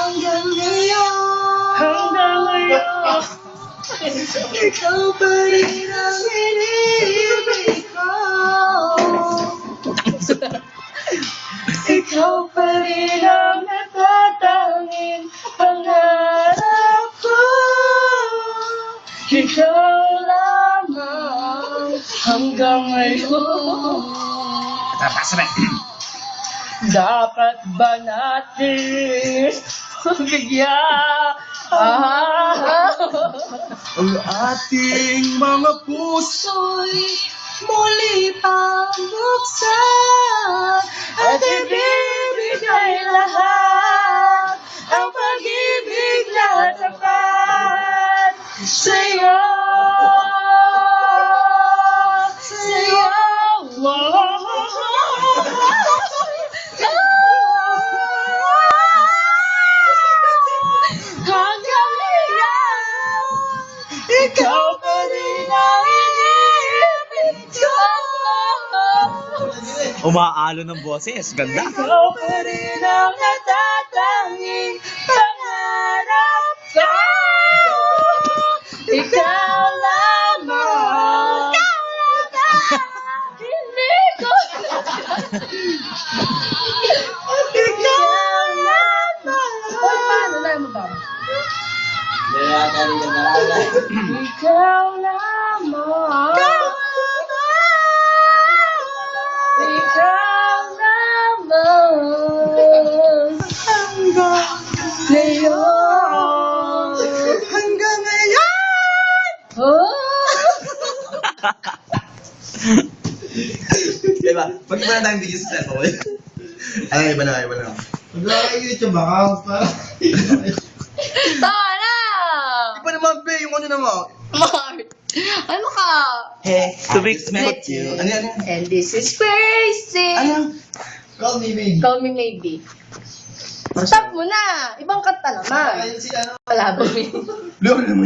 Hanggang ngayon, ikaw pa rin ang iniibig ko. Ikaw pa rin ang natatanging pangarap ko. Ikaw lamang hanggang ngayon. Dapat ba natin pagbigyan Ang ating mga puso'y muli pang buksan at ibibigay lahat ang pag-ibig na tapat sa'yo. Hanggang ngayon, ikaw pa rin ang iniibig ko. umaalo ng boses. Ganda. Ikaw pa rin ang natatanging pangarap ko. Ikaw lamang. Hindi ko. Ikaw lamang. Paano na mo ba? Ikaw lamang. Ikaw lamang. Hanggang ngayon. Oh. Diba? Pag iba na tayong video sa cellphone. Ay, iba na. Mag-YouTube account para. Tawa na! Iba naman, be, yung ano naman. Mart. Ano ka? Hey, to be met you. Ano yan? And this is crazy. Ano yan? Call me, babe. Call me maybe. Stop mo na! Ibang kanta naman. Ayun si ano. Wala ba? Lolo naman.